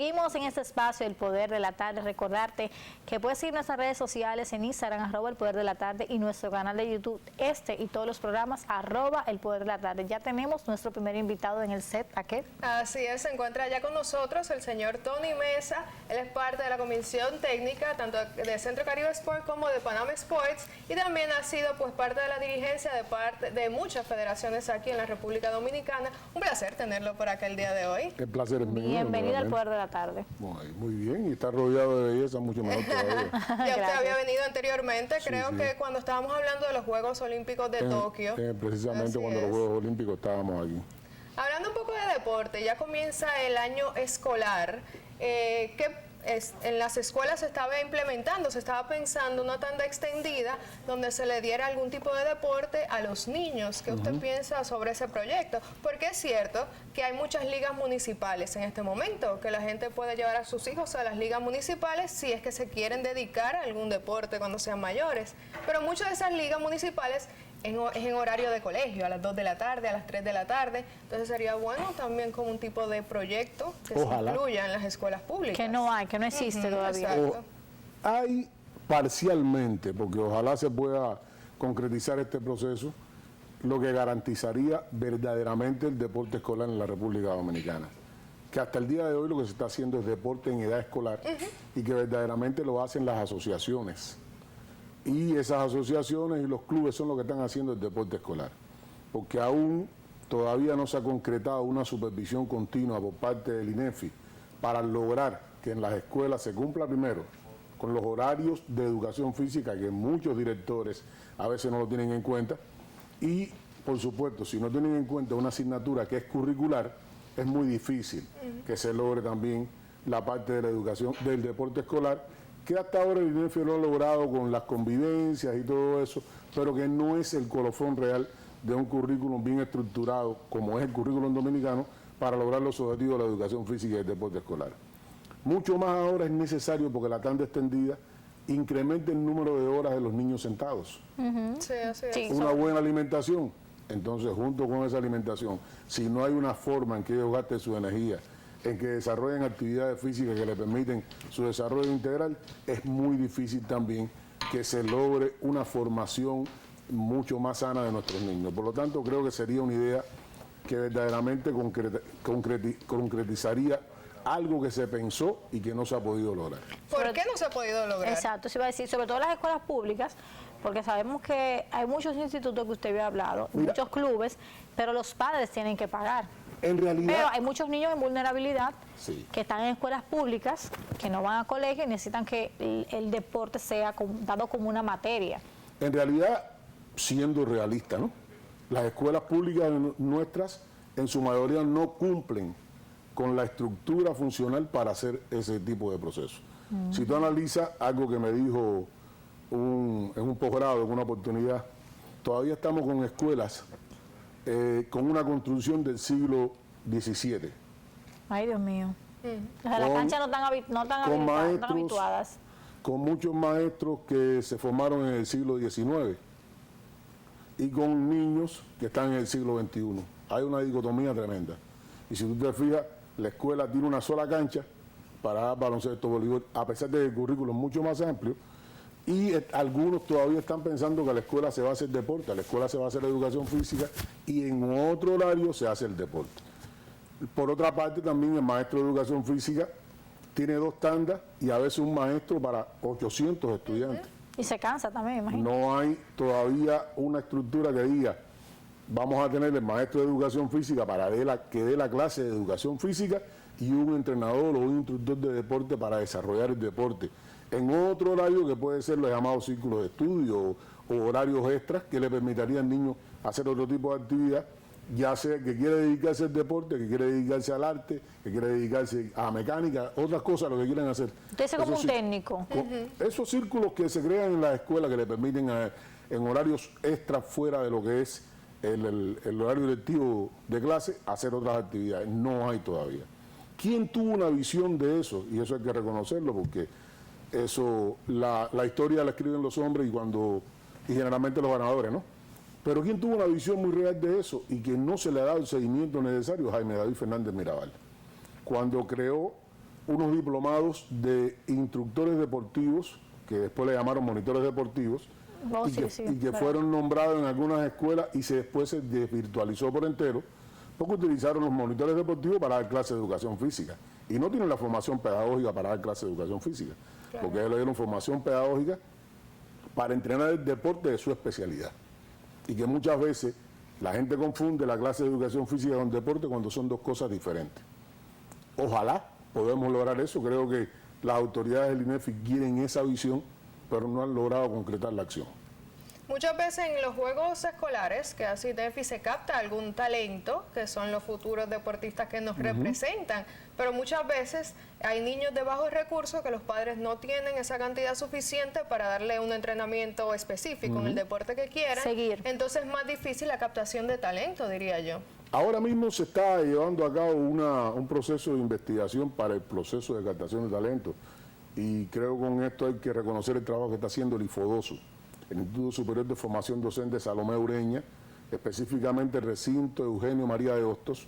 Seguimos en este espacio, El Poder de la Tarde. Recordarte que puedes seguir nuestras redes sociales en Instagram, @El Poder de la Tarde, y nuestro canal de YouTube, y todos los programas, @El Poder de la Tarde. Ya tenemos nuestro primer invitado en el set, ¿aquel? Así es, se encuentra ya con nosotros el señor Tony Mesa. Él es parte de la comisión técnica, tanto de Centro Caribe Sport como de Panama Sports, y también ha sido pues parte de la dirigencia de muchas federaciones aquí en la República Dominicana. Un placer tenerlo por acá el día de hoy. El placer es mío. Bienvenido al Poder de la Tarde. Muy bien, y está rodeado de belleza, mucho mejor todavía. Ya usted había venido anteriormente, creo que cuando estábamos hablando de los Juegos Olímpicos de Tokio. Precisamente cuando los Juegos Olímpicos estábamos aquí. Hablando un poco de deporte, ya comienza el año escolar. En las escuelas se estaba implementando, se estaba pensando una tanda extendida donde se le diera algún tipo de deporte a los niños. ¿Qué usted piensa sobre ese proyecto? Porque es cierto que hay muchas ligas municipales en este momento, que la gente puede llevar a sus hijos a las ligas municipales si es que se quieren dedicar a algún deporte cuando sean mayores. Pero muchas de esas ligas municipales es en horario de colegio, a las 2 de la tarde, a las 3 de la tarde. Entonces sería bueno también como un tipo de proyecto que se incluya en las escuelas públicas. Que no hay, que no existe todavía. Hay parcialmente, porque ojalá se pueda concretizar este proceso, lo que garantizaría verdaderamente el deporte escolar en la República Dominicana. Que hasta el día de hoy lo que se está haciendo es deporte en edad escolar y que verdaderamente lo hacen las asociaciones. Y esas asociaciones y los clubes son los que están haciendo el deporte escolar, porque aún todavía no se ha concretado una supervisión continua por parte del INEFI para lograr que en las escuelas se cumpla primero con los horarios de educación física, que muchos directores a veces no lo tienen en cuenta, y por supuesto, si no tienen en cuenta una asignatura que es curricular, es muy difícil que se logre también la parte de la educación del deporte escolar, que hasta ahora el INEFI lo ha logrado con las convivencias y todo eso, pero que no es el colofón real de un currículum bien estructurado, como es el currículum dominicano, para lograr los objetivos de la educación física y el deporte escolar. Mucho más ahora es necesario, porque la tanda extendida incrementa el número de horas de los niños sentados. Sí, así es. Una buena alimentación. Entonces, junto con esa alimentación, si no hay una forma en que ellos gasten su energía, en que desarrollen actividades físicas que le permiten su desarrollo integral, es muy difícil también que se logre una formación mucho más sana de nuestros niños. Por lo tanto, creo que sería una idea que verdaderamente concretizaría algo que se pensó y que no se ha podido lograr. ¿Por qué no se ha podido lograr? Exacto, se iba a decir, sobre todo las escuelas públicas, porque sabemos que hay muchos institutos que usted había hablado, muchos clubes, pero los padres tienen que pagar. En realidad, pero hay muchos niños en vulnerabilidad que están en escuelas públicas, que no van a colegio y necesitan que el deporte sea dado como una materia. En realidad, siendo realista, ¿no? Las escuelas públicas nuestras, en su mayoría, no cumplen con la estructura funcional para hacer ese tipo de procesos. Si tú analizas algo que me dijo en un posgrado, en una oportunidad, todavía estamos con escuelas con una construcción del siglo XVII. Ay, Dios mío. Las canchas no están habituadas. Con muchos maestros que se formaron en el siglo XIX y con niños que están en el siglo XXI. Hay una dicotomía tremenda. Y si tú te fijas, la escuela tiene una sola cancha para dar baloncesto, voleibol, a pesar de que el currículo es mucho más amplio. Y algunos todavía están pensando que la escuela se va a hacer deporte, la escuela se va a hacer educación física y en otro horario se hace el deporte. Por otra parte, también el maestro de educación física tiene 2 tandas y a veces un maestro para 800 estudiantes. Y se cansa también, imagínate. No hay todavía una estructura que diga, vamos a tener el maestro de educación física para que dé la clase de educación física y un entrenador o un instructor de deporte para desarrollar el deporte en otro horario que puede ser los llamados círculos de estudio o horarios extras que le permitirían al niño hacer otro tipo de actividad, ya sea que quiere dedicarse al deporte, que quiere dedicarse al arte, que quiere dedicarse a mecánica, otras cosas, lo que quieran hacer. Usted es como un técnico. Esos círculos que se crean en la escuela que le permiten en horarios extras fuera de lo que es el horario lectivo de clase, hacer otras actividades. No hay todavía. ¿Quién tuvo una visión de eso? Y eso hay que reconocerlo, porque eso, la historia la escriben los hombres y generalmente los ganadores, ¿no? Pero ¿quién tuvo una visión muy real de eso y que no se le ha dado el seguimiento necesario? Jaime David Fernández Mirabal. Cuando creó unos diplomados de instructores deportivos, que después le llamaron monitores deportivos, Oh, y sí, que, sí, y que verdad. fueron nombrados en algunas escuelas y después se desvirtualizó por entero, porque utilizaron los monitores deportivos para dar clases de educación física. Y no tienen la formación pedagógica para dar clases de educación física, porque ellos le dieron formación pedagógica para entrenar el deporte de su especialidad. Y que muchas veces la gente confunde la clase de educación física con deporte cuando son dos cosas diferentes. Ojalá podamos lograr eso. Creo que las autoridades del INEFI quieren esa visión, pero no han logrado concretar la acción. Muchas veces en los juegos escolares que hace INEFI se capta algún talento, que son los futuros deportistas que nos representan, pero muchas veces hay niños de bajos recursos que los padres no tienen esa cantidad suficiente para darle un entrenamiento específico en el deporte que quieran. Seguir. Entonces es más difícil la captación de talento, diría yo. Ahora mismo se está llevando a cabo un proceso de investigación para el proceso de captación de talento, y creo que con esto hay que reconocer el trabajo que está haciendo el IFODOSO, el Instituto Superior de Formación Docente Salomé Ureña, específicamente el recinto Eugenio María de Hostos,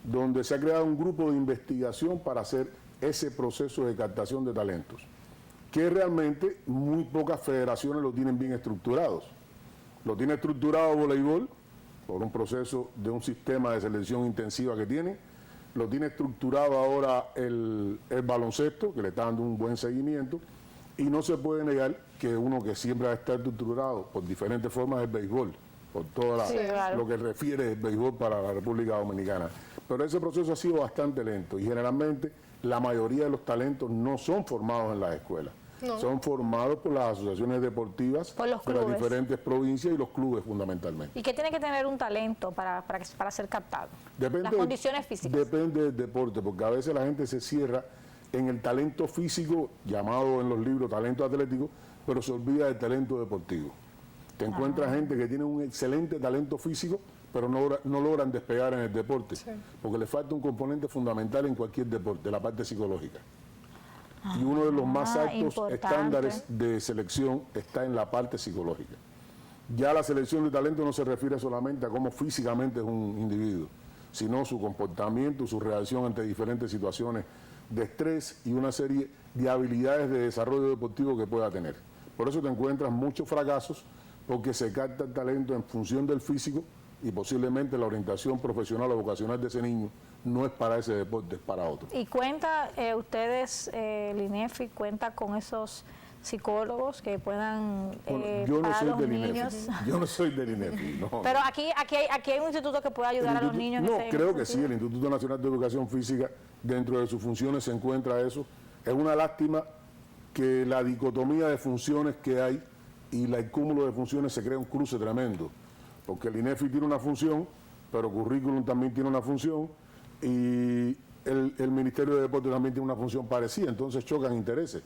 donde se ha creado un grupo de investigación para hacer ese proceso de captación de talentos, que realmente muy pocas federaciones lo tienen bien estructurados. Lo tiene estructurado voleibol, por un proceso de un sistema de selección intensiva que tiene. Lo tiene estructurado ahora el baloncesto, que le está dando un buen seguimiento. Y no se puede negar que uno que siempre está estructurado por diferentes formas es el béisbol, por todo Sí, claro. lo que refiere el béisbol para la República Dominicana. Pero ese proceso ha sido bastante lento y generalmente la mayoría de los talentos no son formados en las escuelas. No. Son formados por las asociaciones deportivas Por los de las clubes. diferentes provincias y los clubes fundamentalmente. ¿Y qué tiene que tener un talento para ser captado? Depende, Las condiciones físicas. Depende del deporte, porque a veces la gente se cierra en el talento físico, llamado en los libros talento atlético, pero se olvida del talento deportivo. Te encuentras gente que tiene un excelente talento físico, pero no logran despegar en el deporte, porque le falta un componente fundamental en cualquier deporte, la parte psicológica. Y uno de los más altos importante. estándares de selección está en la parte psicológica. Ya la selección de talento no se refiere solamente a cómo físicamente es un individuo, sino su comportamiento, su reacción ante diferentes situaciones de estrés y una serie de habilidades de desarrollo deportivo que pueda tener. Por eso te encuentras muchos fracasos, porque se capta el talento en función del físico y posiblemente la orientación profesional o vocacional de ese niño no es para ese deporte, es para otro. ¿Y cuenta el INEFI cuenta con esos psicólogos que puedan Bueno, yo no para soy los del niños? INEFI, yo no soy del INEFI, no. Pero aquí hay un instituto que pueda ayudar a los niños. No, en creo ese que sí, sentido. el Instituto Nacional de Educación Física, dentro de sus funciones se encuentra eso. Es una lástima que la dicotomía de funciones que hay y el cúmulo de funciones se crea un cruce tremendo, porque el INEFI tiene una función, pero currículum también tiene una función, y el Ministerio de Deporte también tiene una función parecida, entonces chocan intereses.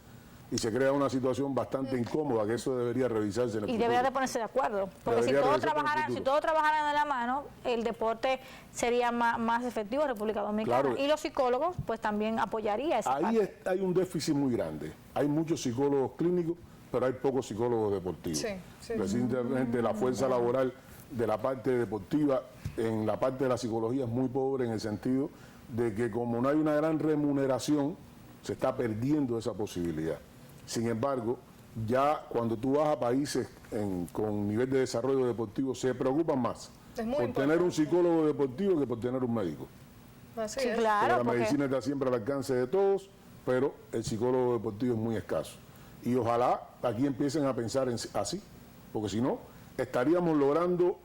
Y se crea una situación bastante incómoda, que eso debería revisarse en el Y futuro. debería de ponerse de acuerdo, porque si Debería todos, revisarse en el trabajaran, futuro. si todos trabajaran de la mano, el deporte sería más efectivo en República Dominicana. Claro. Y los psicólogos pues también apoyaría esa Ahí parte. hay un déficit muy grande. Hay muchos psicólogos clínicos, pero hay pocos psicólogos deportivos. Sí, sí. Recientemente la fuerza laboral de la parte deportiva en la parte de la psicología es muy pobre, en el sentido de que como no hay una gran remuneración, se está perdiendo esa posibilidad. Sin embargo, ya cuando tú vas a países con nivel de desarrollo deportivo, se preocupan más Es muy por tener un psicólogo deportivo que por tener un médico. Así Sí, es. claro, Porque la porque medicina está siempre al alcance de todos, pero el psicólogo deportivo es muy escaso. Y ojalá aquí empiecen a pensar así, porque si no, estaríamos logrando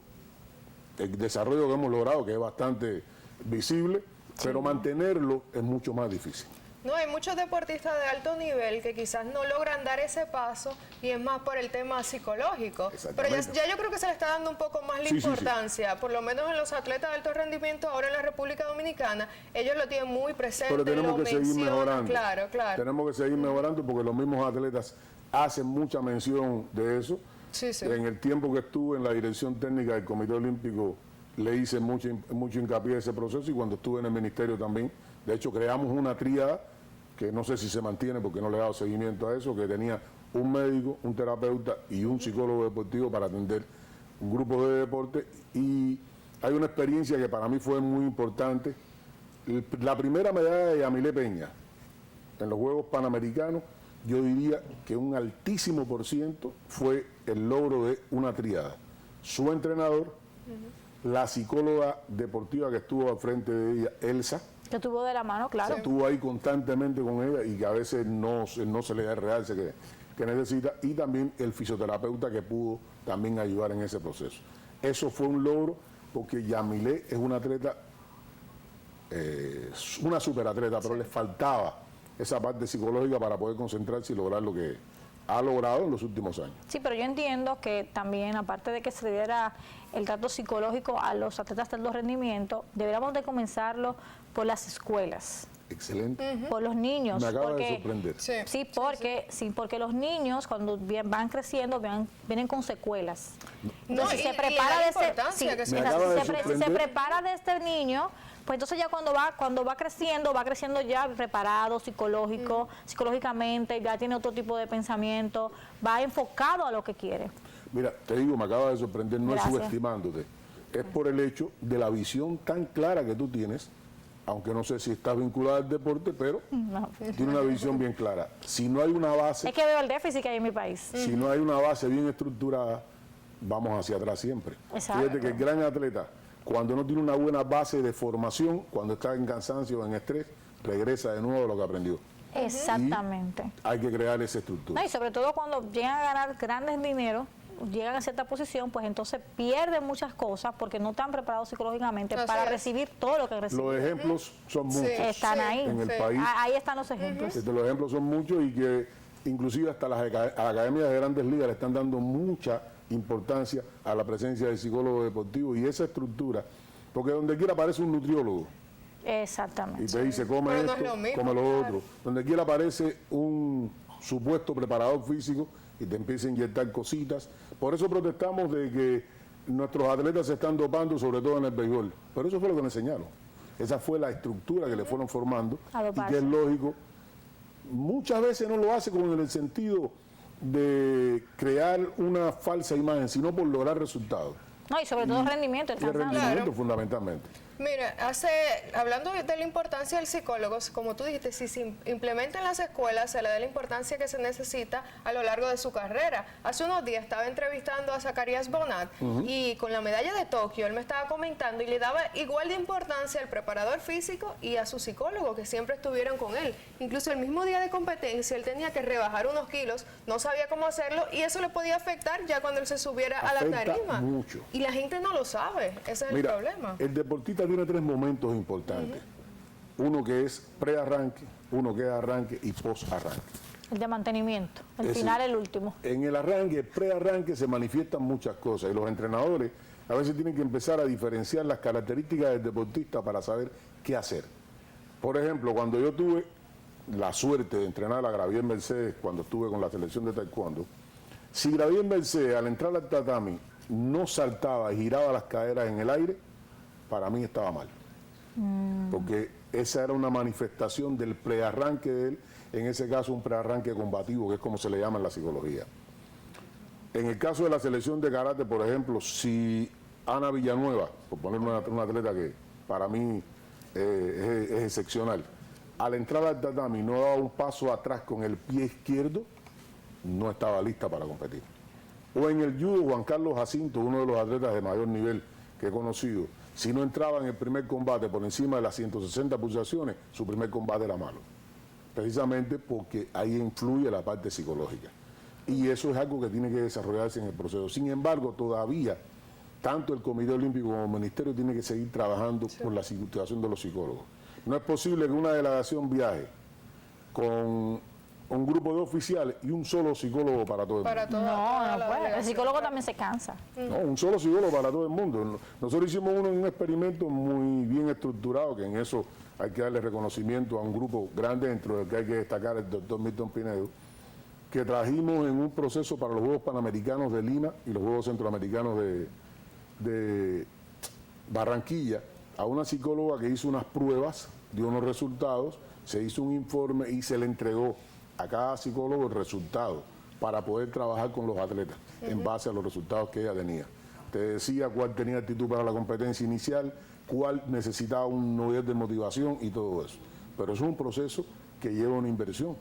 el desarrollo que hemos logrado, que es bastante visible, pero mantenerlo es mucho más difícil. No, hay muchos deportistas de alto nivel que quizás no logran dar ese paso y es más por el tema psicológico. Pero ya yo creo que se le está dando un poco más la Sí, sí, sí. importancia, por lo menos en los atletas de alto rendimiento ahora en la República Dominicana, ellos lo tienen muy presente, Pero tenemos lo que seguir mencionan, mejorando. Claro, claro. Tenemos que seguir mejorando porque los mismos atletas hacen mucha mención de eso. Sí, sí. En el tiempo que estuve en la dirección técnica del Comité Olímpico le hice mucho hincapié a ese proceso, y cuando estuve en el ministerio también. De hecho, creamos una tríada que no sé si se mantiene porque no le he dado seguimiento a eso, que tenía un médico, un terapeuta y un psicólogo deportivo para atender un grupo de deporte. Y hay una experiencia que para mí fue muy importante. La primera medalla de Yamilé Peña en los Juegos Panamericanos, yo diría que un altísimo por ciento fue el logro de una tríada. Su entrenador, la psicóloga deportiva que estuvo al frente de ella, Elsa, Que tuvo de la mano, claro. estuvo ahí constantemente con ella y que a veces no se le da el realce que necesita, y también el fisioterapeuta que pudo también ayudar en ese proceso. Eso fue un logro porque Yamilé es una atleta, una superatleta, pero le faltaba esa parte psicológica para poder concentrarse y lograr lo que ha logrado en los últimos años. Sí, pero yo entiendo que también, aparte de que se le diera el trato psicológico a los atletas de alto rendimiento, deberíamos de comenzarlo por las escuelas, Excelente. por los niños. Me acaba porque, de sorprender. Sí, porque los niños cuando van creciendo vienen con secuelas. Entonces, si se prepara de Me acaba de si se sorprender. prepara de este niño, pues entonces ya cuando va creciendo ya preparado psicológicamente, ya tiene otro tipo de pensamiento, va enfocado a lo que quiere. Mira, te digo, me acaba de sorprender, no Gracias. es subestimándote, es por el hecho de la visión tan clara que tú tienes, aunque no sé si estás vinculada al deporte, pero No. tiene una visión bien clara. Si no hay una base, Es que veo el déficit que hay en mi país. si no hay una base bien estructurada, vamos hacia atrás siempre. Exacto. Fíjate que el gran atleta, cuando no tiene una buena base de formación, cuando está en cansancio o en estrés, regresa de nuevo a lo que aprendió. Exactamente. Hay que crear esa estructura. No, y sobre todo cuando llegan a ganar grandes dinero, llegan a cierta posición, pues entonces pierden muchas cosas porque no están preparados psicológicamente Así para es. recibir todo lo que reciben. Los ejemplos son muchos Están ahí. en el Sí. país. Ahí están los ejemplos. Los ejemplos son muchos y que inclusive hasta las academias de grandes ligas le están dando mucha importancia a la presencia del psicólogo deportivo y esa estructura, porque donde quiera aparece un nutriólogo y Exactamente. te dice come Pero no esto, es lo mismo, come lo claro. otro. Donde quiera aparece un supuesto preparador físico y te empieza a inyectar cositas. Por eso protestamos de que nuestros atletas se están dopando, sobre todo en el béisbol. Pero eso fue lo que nos enseñaron. Esa fue la estructura que le fueron formando A y doparse. que es lógico. Muchas veces no lo hace como en el sentido de crear una falsa imagen, sino por lograr resultados. No, y sobre todo rendimiento, el Y el cansancio. rendimiento fundamentalmente. Mira, hablando de la importancia del psicólogo, como tú dijiste, si se implementa en las escuelas, se le da la importancia que se necesita a lo largo de su carrera. Hace unos días estaba entrevistando a Zacarías Bonat y con la medalla de Tokio, él me estaba comentando y le daba igual de importancia al preparador físico y a su psicólogo, que siempre estuvieron con él. Incluso el mismo día de competencia, él tenía que rebajar unos kilos, no sabía cómo hacerlo y eso le podía afectar ya cuando él se subiera a la Afecta tarima. mucho. Y la gente no lo sabe, ese es el Mira, problema. el deportista tiene tres momentos importantes. Uno que es pre-arranque, uno que es arranque y post-arranque. El de mantenimiento. El Es final, decir, el último. En el arranque, el pre-arranque, se manifiestan muchas cosas y los entrenadores a veces tienen que empezar a diferenciar las características del deportista para saber qué hacer. Por ejemplo, cuando yo tuve la suerte de entrenar a Gravier Mercedes cuando estuve con la selección de taekwondo, si Gravier Mercedes al entrar al tatami no saltaba y giraba las caderas en el aire, para mí estaba mal. Porque esa era una manifestación del prearranque de él, en ese caso un prearranque combativo, que es como se le llama en la psicología. En el caso de la selección de karate, por ejemplo, si Ana Villanueva, por poner una atleta que para mí es excepcional, al entrar al tatami no daba un paso atrás con el pie izquierdo, no estaba lista para competir. O en el judo, Juan Carlos Jacinto, uno de los atletas de mayor nivel que he conocido, si no entraba en el primer combate por encima de las 160 pulsaciones, su primer combate era malo. Precisamente porque ahí influye la parte psicológica. Y eso es algo que tiene que desarrollarse en el proceso. Sin embargo, todavía, tanto el Comité Olímpico como el Ministerio tiene que seguir trabajando por la situación de los psicólogos. No es posible que una delegación viaje con un grupo de oficiales y un solo psicólogo para todo el mundo. Para toda No, la no puede. El delegación. psicólogo también se cansa. No, un solo psicólogo para todo el mundo. Nosotros hicimos un experimento muy bien estructurado, que en eso hay que darle reconocimiento a un grupo grande, dentro del que hay que destacar el doctor Milton Pinedo, que trajimos en un proceso para los Juegos Panamericanos de Lima y los Juegos Centroamericanos de Barranquilla, a una psicóloga que hizo unas pruebas, dio unos resultados, se hizo un informe y se le entregó a cada psicólogo el resultado para poder trabajar con los atletas en base a los resultados que ella tenía. Te decía cuál tenía actitud para la competencia inicial, cuál necesitaba un nivel de motivación y todo eso. Pero es un proceso que lleva una inversión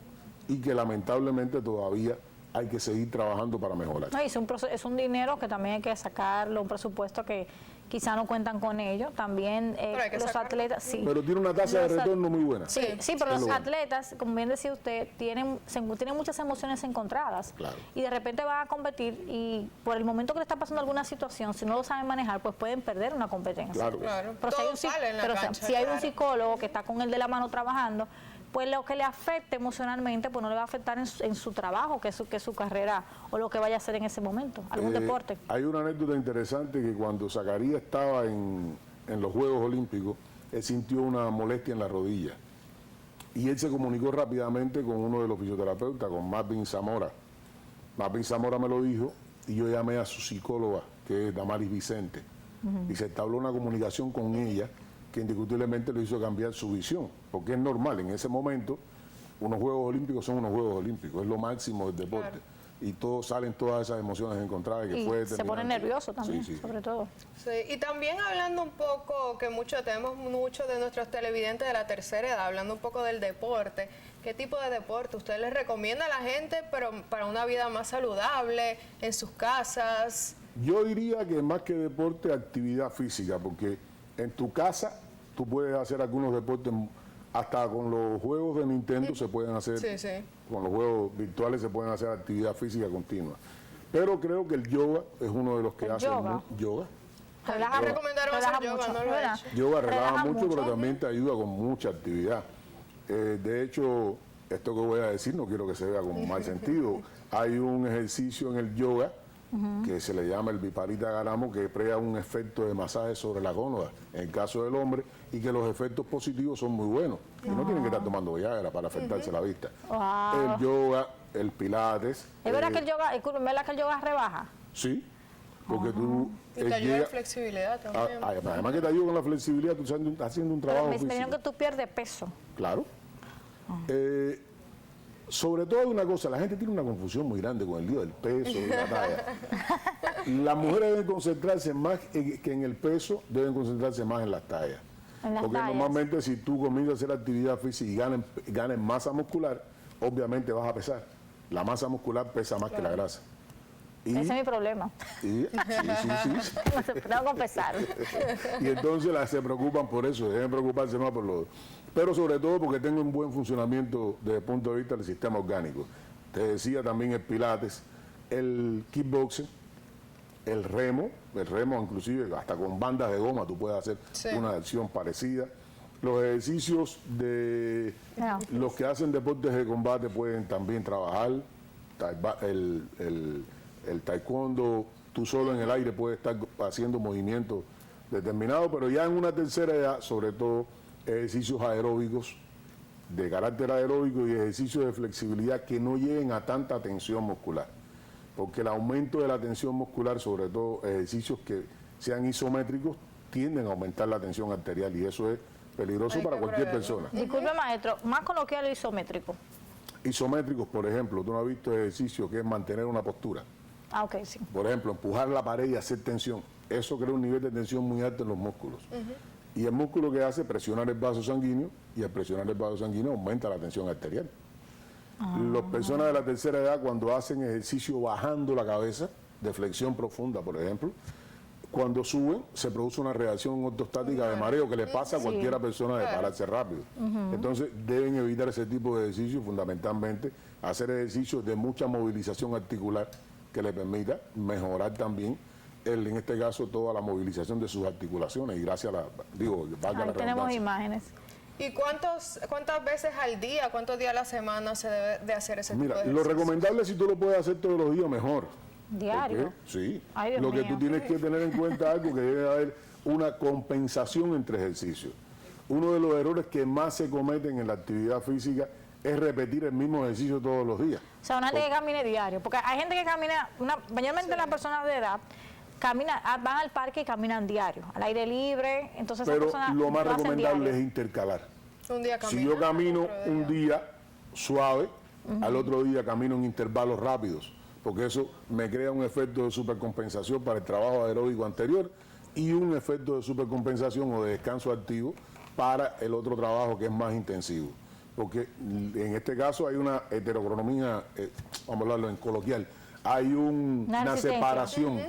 y que lamentablemente todavía hay que seguir trabajando para mejorar. No, y es un dinero que también hay que sacarlo, un presupuesto que quizá no cuentan con ello. También los atletas, sí. Pero tiene una tasa de retorno muy buena. Sí, sí, pero los atletas, como bien decía usted, tienen muchas emociones encontradas. Claro. Y de repente van a competir y por el momento que le está pasando alguna situación, si no lo saben manejar, pues pueden perder una competencia. Claro. Claro. Pero si hay un psicólogo que está con él de la mano trabajando, pues lo que le afecte emocionalmente, pues no le va a afectar en su trabajo, que es su carrera, o lo que vaya a hacer en ese momento, algún deporte. Hay una anécdota interesante que cuando Zacarías estaba en los Juegos Olímpicos, él sintió una molestia en la rodilla. Y él se comunicó rápidamente con uno de los fisioterapeutas, con Marvin Zamora. Marvin Zamora me lo dijo y yo llamé a su psicóloga, que es Damaris Vicente. Y se entabló una comunicación con ella que indiscutiblemente lo hizo cambiar su visión, porque es normal, en ese momento, unos Juegos Olímpicos son unos Juegos Olímpicos, es lo máximo del deporte. Claro. Y salen todas esas emociones encontradas. Que y se pone nervioso también, sí, sobre todo. Sí, y también hablando un poco, que tenemos muchos de nuestros televidentes de la tercera edad, hablando un poco del deporte, ¿qué tipo de deporte usted les recomienda a la gente, pero para una vida más saludable, en sus casas? Yo diría que más que deporte, actividad física, porque en tu casa tú puedes hacer algunos deportes, hasta con los juegos de Nintendo se pueden hacer, con los juegos virtuales se pueden hacer actividad física continua. Pero creo que el yoga es uno de los que hace yoga. Recomendaron hacer yoga, no lo he hecho. Yoga relaja mucho, pero también te ayuda con mucha actividad. De hecho, esto que voy a decir no quiero que se vea como mal sentido. Hay un ejercicio en el yoga que se le llama el Viparita Garamo, que crea un efecto de masaje sobre la gónada, en el caso del hombre, y que los efectos positivos son muy buenos. Y no tienen que estar tomando Viagra para afectarse la vista. El yoga, el pilates. ¿Es verdad que el yoga rebaja? Sí, porque tú... Y te ayuda en flexibilidad también. Además que te ayuda con la flexibilidad, tú estás haciendo un trabajo físico. Pero me dijeron que tú pierdes peso. Claro. Sobre todo una cosa, la gente tiene una confusión muy grande con el lío del peso y la talla. Las mujeres deben concentrarse más que en el peso, deben concentrarse más en las tallas. Porque normalmente si tú comienzas a hacer actividad física y ganes masa muscular, obviamente vas a pesar. La masa muscular pesa más que la grasa. Ese es mi problema. Sí. Tengo que pesar. Y entonces se preocupan por eso, deben preocuparse más por lo... Pero sobre todo porque tengo un buen funcionamiento desde el punto de vista del sistema orgánico. Te decía también el pilates, el kickboxing, el remo inclusive hasta con bandas de goma tú puedes hacer una acción parecida. Los ejercicios de los que hacen deportes de combate pueden también trabajar, el taekwondo, tú solo en el aire puedes estar haciendo movimientos determinados, pero ya en una tercera edad, sobre todo, ejercicios aeróbicos, de carácter aeróbico y ejercicios de flexibilidad que no lleguen a tanta tensión muscular. Porque el aumento de la tensión muscular, sobre todo ejercicios que sean isométricos, tienden a aumentar la tensión arterial y eso es peligroso para cualquier persona. Disculpe, maestro, más coloquial o isométrico. Isométricos, por ejemplo, tú no has visto ejercicios que es mantener una postura. Ok, sí. Por ejemplo, empujar la pared y hacer tensión. Eso crea un nivel de tensión muy alto en los músculos. Y el músculo que hace presionar el vaso sanguíneo, y al presionar el vaso sanguíneo aumenta la tensión arterial. Las personas de la tercera edad, cuando hacen ejercicio bajando la cabeza, de flexión profunda, por ejemplo, cuando suben se produce una reacción ortostática de mareo que le pasa a cualquiera persona de pararse rápido. Entonces deben evitar ese tipo de ejercicios, fundamentalmente hacer ejercicios de mucha movilización articular que le permita mejorar también en este caso toda la movilización de sus articulaciones y gracias a la tenemos imágenes. ¿Y cuántas veces al día, cuántos días a la semana se debe de hacer ese tipo de ejercicio? Lo recomendable si tú lo puedes hacer todos los días mejor. ¿Diario? Sí. Ay, lo que Dios tú mío. tienes que tener en cuenta algo que debe haber una compensación entre ejercicios. Uno de los errores que más se cometen en la actividad física es repetir el mismo ejercicio todos los días. O sea, una gente que camine diario, porque hay gente que camina, mayormente las personas de edad, van al parque y caminan diario, al aire libre, entonces pero lo más lo hacen recomendable diario. es intercalar. Un día Si yo camino un día suave, al otro día camino en intervalos rápidos, porque eso me crea un efecto de supercompensación para el trabajo aeróbico anterior y un efecto de supercompensación o de descanso activo para el otro trabajo que es más intensivo. porque en este caso hay una heterocronomía, vamos a hablarlo en coloquial, hay una resistencia. separación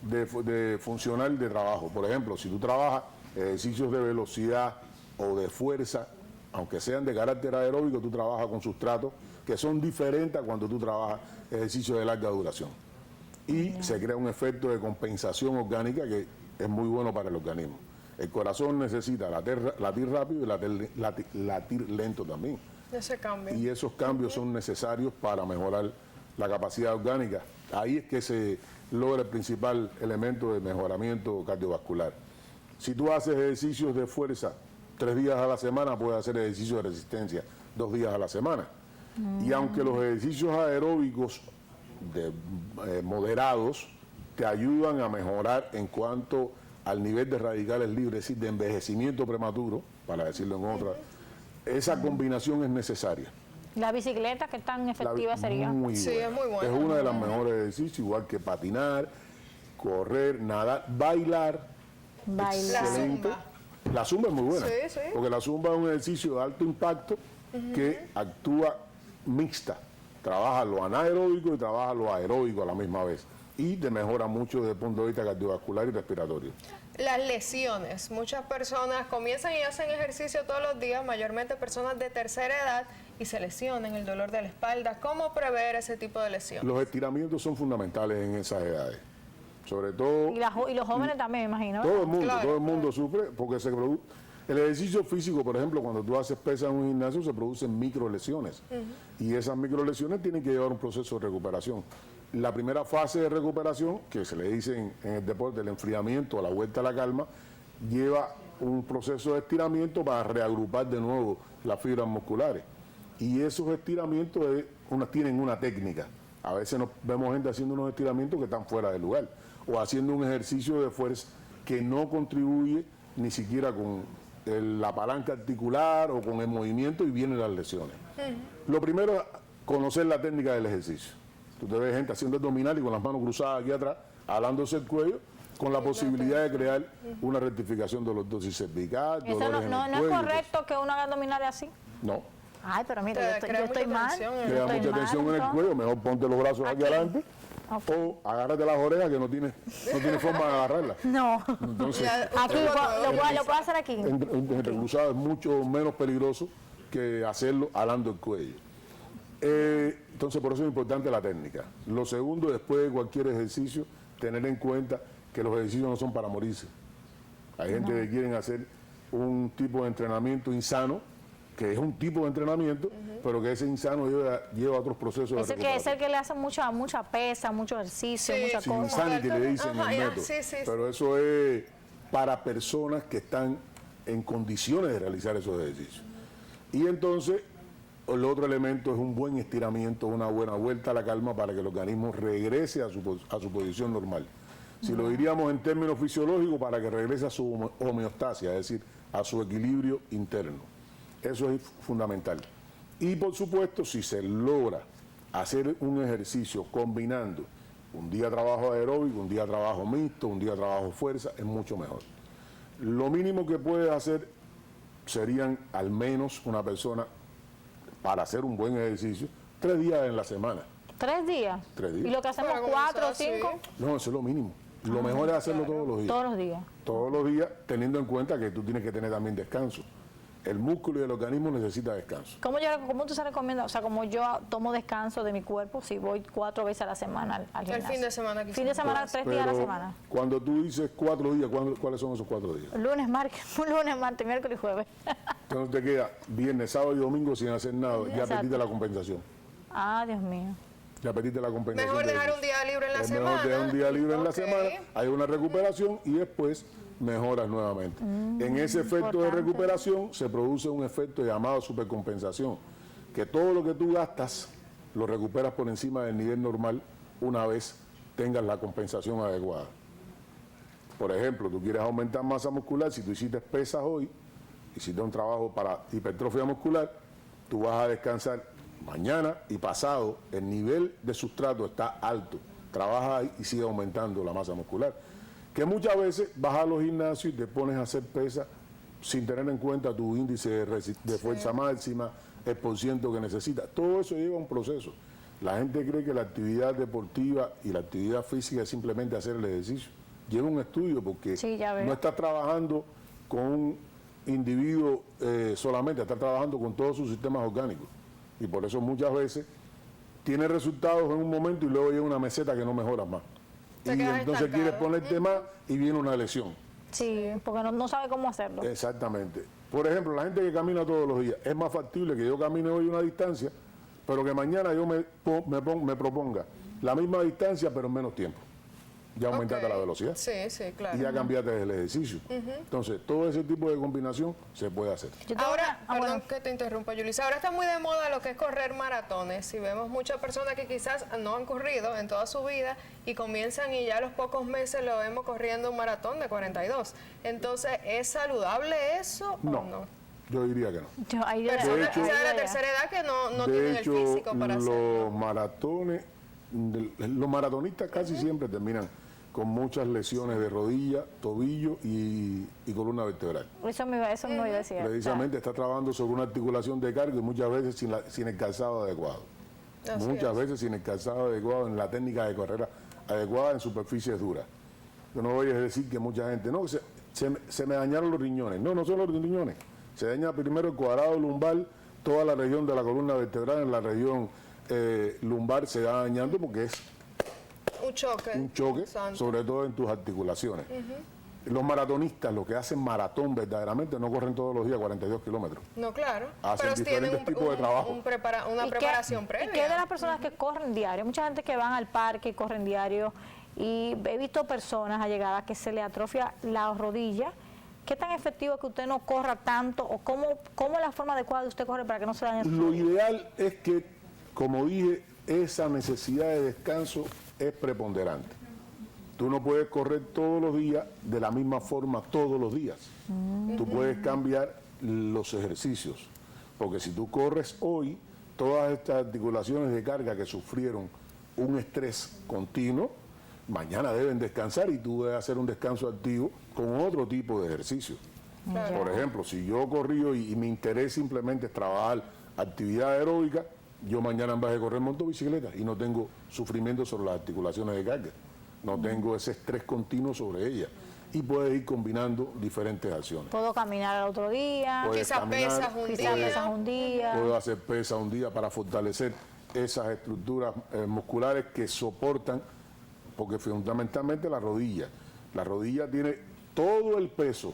de funcional de trabajo. Por ejemplo, si tú trabajas ejercicios de velocidad o de fuerza, aunque sean de carácter aeróbico, tú trabajas con sustratos que son diferentes a cuando tú trabajas ejercicios de larga duración. Y se crea un efecto de compensación orgánica que es muy bueno para el organismo. El corazón necesita latir rápido y latir lento también. Ese cambio. Y esos cambios son necesarios para mejorar la capacidad orgánica. Ahí es que se logra el principal elemento de mejoramiento cardiovascular. Si tú haces ejercicios de fuerza 3 días a la semana, puedes hacer ejercicios de resistencia 2 días a la semana. Y aunque los ejercicios aeróbicos moderados te ayudan a mejorar en cuanto al nivel de radicales libres, es decir, de envejecimiento prematuro, para decirlo en otra, esa combinación es necesaria. La bicicleta, ¿qué tan efectiva sería? Muy Sí, buena. es muy buena. Es una de las mejores ejercicios, igual que patinar, correr, nadar, bailar. Bailar. La Excelente. zumba. La zumba es muy buena, Sí, sí. porque la zumba es un ejercicio de alto impacto que actúa mixta. Trabaja lo anaeróbico y trabaja lo aeróbico a la misma vez. Y te mejora mucho desde el punto de vista cardiovascular y respiratorio. Las lesiones. Muchas personas comienzan y hacen ejercicio todos los días, mayormente personas de tercera edad, y se lesionan, el dolor de la espalda. ¿Cómo prever ese tipo de lesiones? Los estiramientos son fundamentales en esas edades. Sobre todo, Y los jóvenes también, me imagino. todo el mundo sufre porque se produce. El ejercicio físico, por ejemplo, cuando tú haces pesas en un gimnasio, se producen microlesiones. Y esas microlesiones tienen que llevar un proceso de recuperación. La primera fase de recuperación, que se le dice en el deporte, el enfriamiento, la vuelta a la calma, lleva un proceso de estiramiento para reagrupar de nuevo las fibras musculares. Y esos estiramientos tienen una técnica. A veces vemos gente haciendo unos estiramientos que están fuera de lugar, o haciendo un ejercicio de fuerza que no contribuye ni siquiera con la palanca articular o con el movimiento, y vienen las lesiones. Lo primero es conocer la técnica del ejercicio. Tú te ves gente haciendo abdominal y con las manos cruzadas aquí atrás, alándose el cuello, con la posibilidad de crear una rectificación de los lordosis cervical, Eso dolores en el no es cuello. correcto que uno haga abdominales así. No. Ay, pero mira, yo Crea estoy mucha mal. tensión, yo Crea estoy mucha mal, tensión en el entonces. cuello, mejor ponte los brazos aquí adelante, o agárrate las orejas que no tiene forma de agarrarlas. No. Entonces, Ya, Aquí lo puedo hacer aquí. entre cruzados es mucho menos peligroso que hacerlo alando el cuello. Entonces, por eso es importante la técnica. Lo segundo, después de cualquier ejercicio, tener en cuenta que los ejercicios no son para morirse. Hay gente que quieren hacer un tipo de entrenamiento insano, que es un tipo de entrenamiento, pero que ese insano lleva otros procesos de Es el recuperación. que le hace mucha pesa, mucho ejercicio, Sí, mucha sí, cosa. Insanity le dicen Ajá, el ya, método. sí, sí, Pero eso es para personas que están en condiciones de realizar esos ejercicios. Y entonces, el otro elemento es un buen estiramiento, una buena vuelta a la calma para que el organismo regrese a su posición normal. Si lo diríamos en términos fisiológicos, para que regrese a su homeostasia, es decir, a su equilibrio interno. Eso es fundamental. Y por supuesto, si se logra hacer un ejercicio combinando un día trabajo aeróbico, un día trabajo mixto, un día trabajo fuerza, es mucho mejor. Lo mínimo que puede hacer serían al menos una persona, para hacer un buen ejercicio, 3 días en la semana. 3 días. 3 días. Y lo que hacemos Para 4 o comenzar, 5 No, eso es lo mínimo. Lo mejor es hacerlo todos los días. todos los días. Todos los días, teniendo en cuenta que tú tienes que tener también descanso. El músculo y el organismo necesita descanso. ¿Cómo tú se recomienda? O sea, como yo tomo descanso de mi cuerpo si voy 4 veces a la semana al gimnasio. fin de semana quizás. Fin de semana, 3 días a la semana. Cuando tú dices 4 días, ¿cuáles son esos 4 días? Lunes, martes, miércoles y jueves. Entonces te queda viernes, sábado y domingo sin hacer nada. Ya Exacto. perdiste la compensación. Ah, Dios mío. Ya perdiste la compensación. Mejor de dejar eso. un día libre en la Es semana. mejor dejar un día libre en la Ok. semana, hay una recuperación y después mejoras nuevamente. En ese efecto de importante. recuperación se produce un efecto llamado supercompensación, que todo lo que tú gastas lo recuperas por encima del nivel normal una vez tengas la compensación adecuada. Por ejemplo, tú quieres aumentar masa muscular, si tú hiciste pesas hoy, hiciste un trabajo para hipertrofia muscular, tú vas a descansar mañana y pasado, el nivel de sustrato está alto, trabaja ahí y sigue aumentando la masa muscular. Que muchas veces vas a los gimnasios y te pones a hacer pesas sin tener en cuenta tu índice de fuerza máxima, el porciento que necesita. Todo eso lleva un proceso. La gente cree que la actividad deportiva y la actividad física es simplemente hacer el ejercicio. Lleva un estudio porque Sí, ya veo. no estás trabajando con un individuo solamente, estás trabajando con todos sus sistemas orgánicos. Y por eso muchas veces tiene resultados en un momento y luego llega una meseta que no mejora más. Te Y quedas entonces estancado. quieres ponerte más y viene una lesión. Sí, porque no sabe cómo hacerlo. Exactamente. Por ejemplo, la gente que camina todos los días, es más factible que yo camine hoy una distancia, pero que mañana yo me proponga la misma distancia, pero en menos tiempo. Ya aumentaste Ok. la velocidad Sí, sí, claro. y ya cambiaste el ejercicio. Entonces, todo ese tipo de combinación se puede hacer. Yo tengo Ahora, una- perdón que te interrumpa, Yulisa, ahora está muy de moda lo que es correr maratones. Y vemos muchas personas que quizás no han corrido en toda su vida y comienzan y ya a los pocos meses lo vemos corriendo un maratón de 42. Entonces, ¿es saludable eso o No, no? yo diría que no. Ahí Personas hecho- quizás de la tercera edad que no de tienen hecho, el físico para hacerlo. los maratones, los maratonistas casi siempre terminan con muchas lesiones de rodilla, tobillo y columna vertebral. Eso me iba a decir. Precisamente está trabajando sobre una articulación de carga y muchas veces sin el calzado adecuado. Así Muchas es. veces sin el calzado adecuado, en la técnica de carrera adecuada en superficies duras. Yo no voy a decir que mucha gente, no, se me dañaron los riñones. No, no son los riñones. Se daña primero el cuadrado lumbar, toda la región de la columna vertebral, en la región lumbar se va dañando porque es Un choque. un choque, constante. sobre todo en tus articulaciones. Los maratonistas, los que hacen maratón verdaderamente, no corren todos los días 42 kilómetros. No, claro. Hacen Pero tienen diferentes tipos de trabajo. una ¿Y qué- preparación ¿Y previa. qué de las personas que corren diario? Mucha gente que van al parque y corren diario, y he visto personas allegadas que se le atrofia la rodilla. ¿Qué tan efectivo es que usted no corra tanto? ¿O cómo es la forma adecuada de usted correr para que no se dañe su Lo rodilla? ideal es que, como dije, esa necesidad de descanso es preponderante. Tú no puedes correr todos los días de la misma forma todos los días. Tú puedes cambiar los ejercicios, porque si tú corres hoy, todas estas articulaciones de carga que sufrieron un estrés continuo, mañana deben descansar y tú debes hacer un descanso activo con otro tipo de ejercicio. Claro. Por ejemplo, si yo corrí y mi interés simplemente es trabajar actividad aeróbica, yo mañana en vez de correr monto bicicleta y no tengo sufrimiento sobre las articulaciones de carga. No tengo ese estrés continuo sobre ellas. Y puedes ir combinando diferentes acciones. Puedo caminar al otro día, Puedes Quizás caminar, pesas un quizás día. pesas un día. puedo hacer pesa un día para fortalecer esas estructuras musculares que soportan, porque fundamentalmente la rodilla. La rodilla tiene todo el peso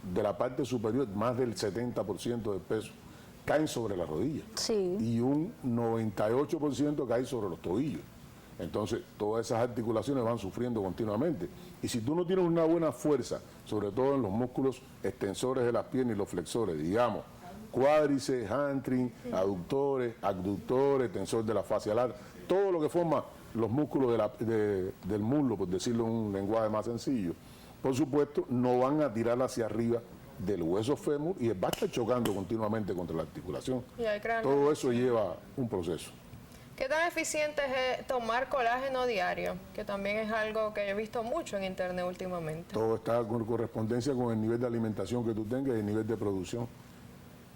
de la parte superior, más del 70% del peso, caen sobre la rodilla. Sí. Y un 98% cae sobre los tobillos. Entonces, todas esas articulaciones van sufriendo continuamente. Y si tú no tienes una buena fuerza, sobre todo en los músculos extensores de las piernas y los flexores, digamos, cuádriceps, hamstring, aductores, abductores, tensor de la fascia larga, todo lo que forma los músculos del muslo, por decirlo en un lenguaje más sencillo, por supuesto, no van a tirar hacia arriba del hueso fémur y va a estar chocando continuamente contra la articulación. Y hay cráneo. Todo eso lleva un proceso. ¿Qué tan eficiente es tomar colágeno diario? Que también es algo que he visto mucho en internet últimamente. Todo está con correspondencia con el nivel de alimentación que tú tengas y el nivel de producción.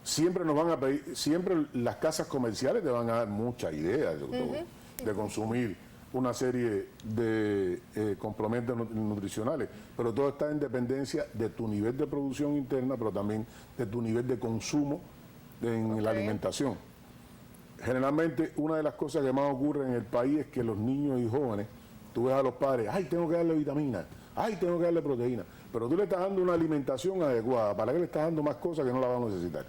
Siempre nos van a pedir, siempre las casas comerciales te van a dar mucha idea de consumir una serie de complementos nutricionales, pero todo está en dependencia de tu nivel de producción interna, pero también de tu nivel de consumo en la Ok. alimentación. Generalmente una de las cosas que más ocurre en el país es que los niños y jóvenes, tú ves a los padres, ay, tengo que darle vitaminas, ay, tengo que darle proteína, pero tú le estás dando una alimentación adecuada, ¿para qué le estás dando más cosas que no la van a necesitar?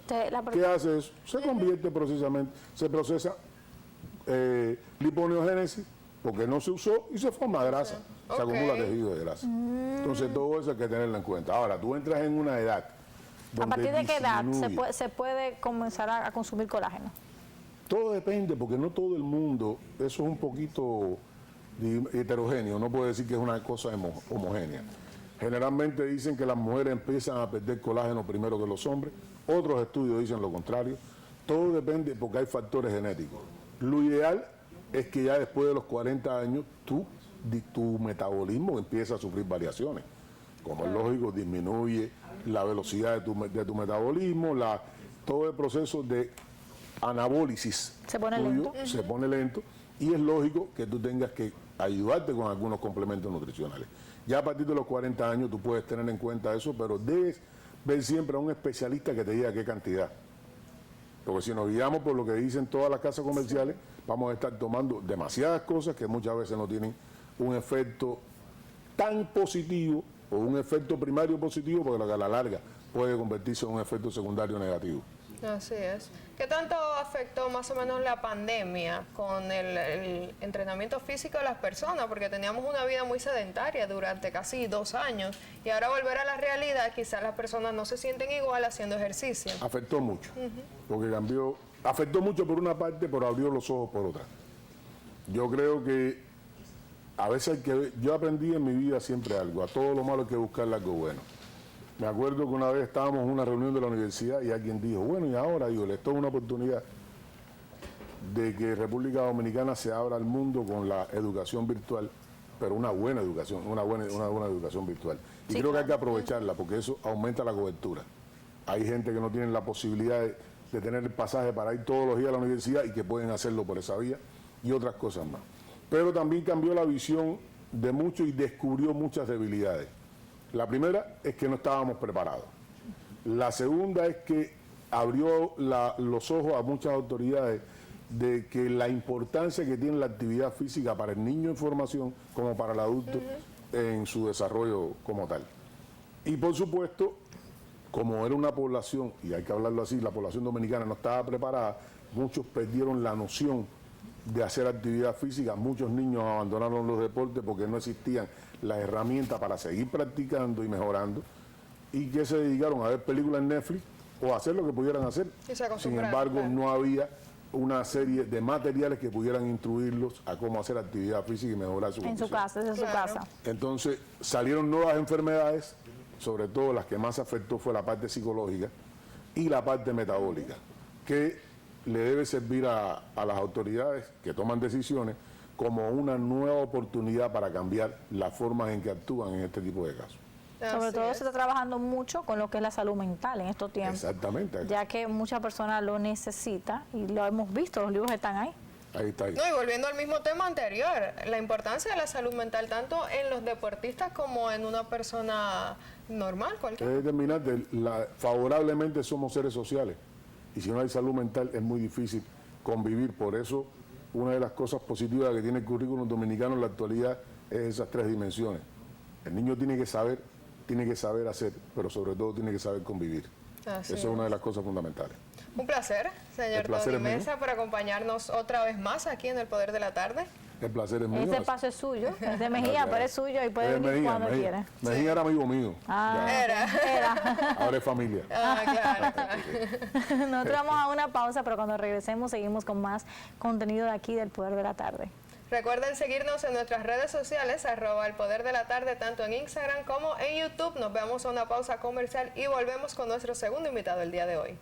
¿Qué hace eso? Se convierte precisamente, se procesa liponeogénesis, porque no se usó y se forma grasa, se Ok. acumula tejido de grasa. Entonces todo eso hay que tenerlo en cuenta. Ahora, tú entras en una edad ¿A donde partir de qué edad disminuye. se puede comenzar a consumir colágeno? Todo depende, porque no todo el mundo, eso es un poquito heterogéneo, no puedo decir que es una cosa homogénea. Generalmente dicen que las mujeres empiezan a perder colágeno primero que los hombres, otros estudios dicen lo contrario. Todo depende porque hay factores genéticos. Lo ideal es que ya después de los 40 años tu metabolismo empieza a sufrir variaciones. Como es lógico, disminuye la velocidad de tu metabolismo, todo el proceso de anabólisis Se pone tuyo lento. se pone lento y es lógico que tú tengas que ayudarte con algunos complementos nutricionales. Ya a partir de los 40 años tú puedes tener en cuenta eso, pero debes ver siempre a un especialista que te diga qué cantidad. Porque si nos guiamos por lo que dicen todas las casas comerciales, vamos a estar tomando demasiadas cosas que muchas veces no tienen un efecto tan positivo o un efecto primario positivo, porque a la larga puede convertirse en un efecto secundario negativo. Así es. ¿Qué tanto afectó más o menos la pandemia con el entrenamiento físico de las personas? Porque teníamos una vida muy sedentaria durante casi 2 años y ahora volver a la realidad, quizás las personas no se sienten igual haciendo ejercicio. Afectó mucho, porque cambió, afectó mucho por una parte, pero abrió los ojos por otra. Yo creo que a veces yo aprendí en mi vida siempre algo, a todo lo malo hay que buscarle algo bueno. Me acuerdo que una vez estábamos en una reunión de la universidad y alguien dijo, bueno, y ahora, digo, esto es una oportunidad de que República Dominicana se abra al mundo con la educación virtual, pero una buena educación, una buena educación virtual. Y creo que hay que aprovecharla porque eso aumenta la cobertura. Hay gente que no tiene la posibilidad de tener el pasaje para ir todos los días a la universidad y que pueden hacerlo por esa vía y otras cosas más. Pero también cambió la visión de muchos y descubrió muchas debilidades. La primera es que no estábamos preparados. La segunda es que abrió los ojos a muchas autoridades de que la importancia que tiene la actividad física para el niño en formación como para el adulto en su desarrollo como tal. Y por supuesto, como era una población, y hay que hablarlo así, la población dominicana no estaba preparada, muchos perdieron la noción de hacer actividad física, muchos niños abandonaron los deportes porque no existían las herramientas para seguir practicando y mejorando, y que se dedicaron a ver películas en Netflix o a hacer lo que pudieran hacer. Sin embargo, claro, no había una serie de materiales que pudieran instruirlos a cómo hacer actividad física y mejorar su condición. En su casa, desde su casa. Entonces salieron nuevas enfermedades, sobre todo las que más afectó fue la parte psicológica y la parte metabólica, que le debe servir a las autoridades que toman decisiones como una nueva oportunidad para cambiar las formas en que actúan en este tipo de casos. Sobre todo se está trabajando mucho con lo que es la salud mental en estos tiempos. Exactamente. Ya que muchas personas lo necesitan y lo hemos visto, los libros están ahí. Ahí está. Ahí. No, y volviendo al mismo tema anterior, la importancia de la salud mental tanto en los deportistas como en una persona normal, cualquiera. Es determinante, favorablemente somos seres sociales y si no hay salud mental es muy difícil convivir. Por eso una de las cosas positivas que tiene el currículum dominicano en la actualidad es esas 3 dimensiones. El niño tiene que saber hacer, pero sobre todo tiene que saber convivir. Eso es una de las cosas fundamentales. Un placer, señor Tony Mesa, por acompañarnos otra vez más aquí en El Poder de la Tarde. El placer es mío. Este espacio es suyo, es de Mejía, pero es suyo y puede venir cuando quiera. Mejía era amigo mío. Era. Ahora es familia. Claro. Nosotros vamos a una pausa, pero cuando regresemos seguimos con más contenido de aquí del Poder de la Tarde. Recuerden seguirnos en nuestras redes sociales, @El Poder de la Tarde, tanto en Instagram como en YouTube. Nos vemos a una pausa comercial y volvemos con nuestro segundo invitado el día de hoy.